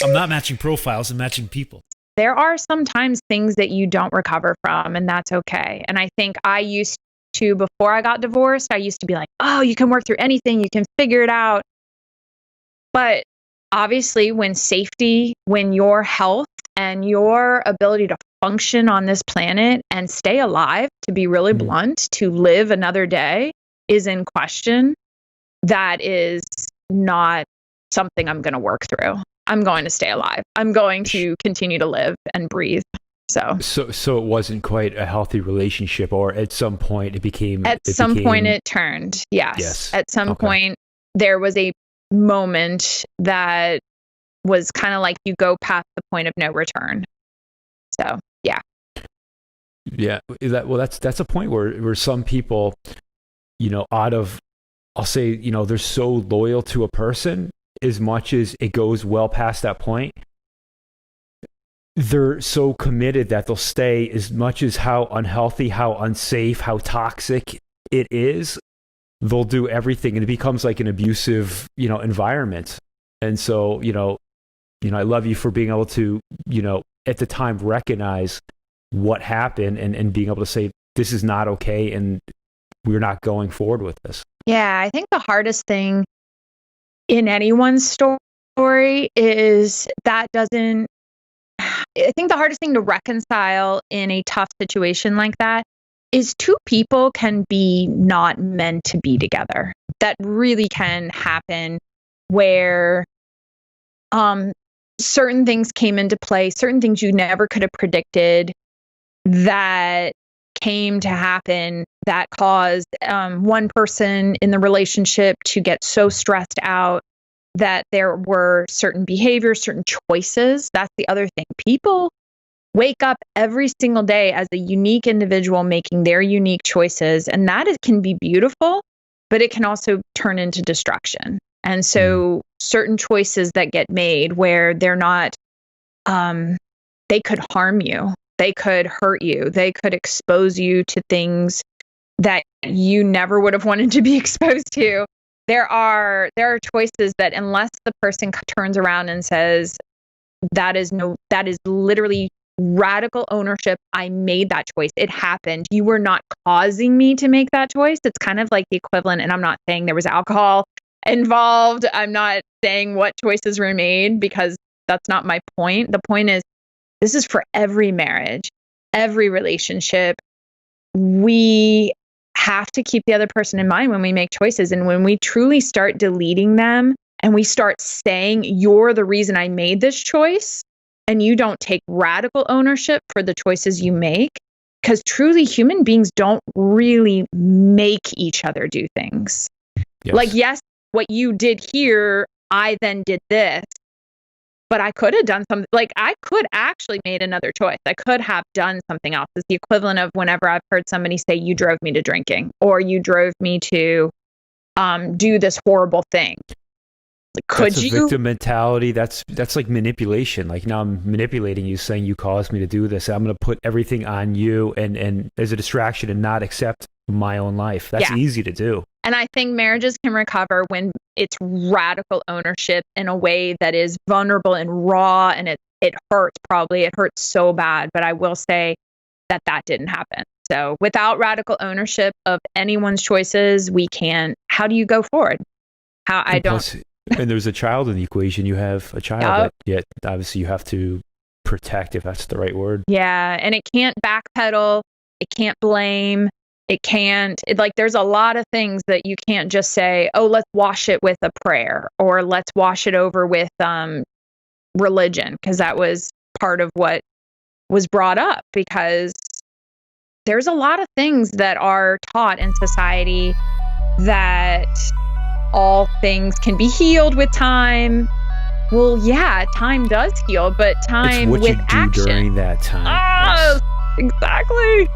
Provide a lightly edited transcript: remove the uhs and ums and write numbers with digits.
I'm not matching profiles, I'm matching people. There are sometimes things that you don't recover from, and that's okay. And I think I used to, before I got divorced, I used to be like, oh, you can work through anything, you can figure it out. But obviously, when your health and your ability to function on this planet and stay alive, to be really blunt, to live another day is in question, that is not something I'm going to work through. I'm going to stay alive. I'm going to continue to live and breathe. So it wasn't quite a healthy relationship, or at some point it became. At some point it turned. Yes. At some point there was a moment that was kind of like you go past the point of no return. So yeah. Yeah. That's a point where some people, I'll say, they're so loyal to a person. As much as it goes well past that point, they're so committed that they'll stay, as much as how unhealthy, how unsafe, how toxic it is. They'll do everything, and it becomes like an abusive, environment. And so, I love you for being able to, at the time recognize what happened and being able to say, this is not okay, and we're not going forward with this. Yeah, I think the hardest thing in anyone's story is I think the hardest thing to reconcile in a tough situation like that is two people can be not meant to be together. That really can happen, where certain things came into play, certain things you never could have predicted that came to happen, that caused one person in the relationship to get so stressed out that there were certain behaviors, certain choices. That's the other thing. People wake up every single day as a unique individual making their unique choices, and that can be beautiful, but it can also turn into destruction. And so certain choices that get made where they're not, they could harm you. They could hurt you. They could expose you to things that you never would have wanted to be exposed to. There are choices that, unless the person turns around and says, that is literally radical ownership. I made that choice. It happened. You were not causing me to make that choice. It's kind of like the equivalent. And I'm not saying there was alcohol involved. I'm not saying what choices were made, because that's not my point. The point is, this is for every marriage, every relationship. We have to keep the other person in mind when we make choices. And when we truly start deleting them and we start saying, you're the reason I made this choice, and you don't take radical ownership for the choices you make, because truly human beings don't really make each other do things. Yes. Like, yes, what you did here, I then did this. But I could have done something, like I could actually made another choice. I could have done something else. It's the equivalent of whenever I've heard somebody say, you drove me to drinking, or you drove me to do this horrible thing. Could that's a victim mentality. That's like manipulation. Like, now I'm manipulating you, saying you caused me to do this. I'm going to put everything on you and as a distraction, and not accept my own life. That's easy to do. And I think marriages can recover when it's radical ownership in a way that is vulnerable and raw, and it hurts. Probably it hurts so bad, but I will say that didn't happen. So without radical ownership of anyone's choices, we can't. How do you go forward? And there's a child in the equation. You have a child that yet obviously you have to protect, if that's the right word. Yeah, and it can't backpedal. It can't blame. It can't, there's a lot of things that you can't just say, oh, let's wash it with a prayer, or let's wash it over with religion, because that was part of what was brought up, because there's a lot of things that are taught in society that all things can be healed with time. Well, yeah, time does heal, but time it's what with you do action. During that time. Oh, yes. Exactly.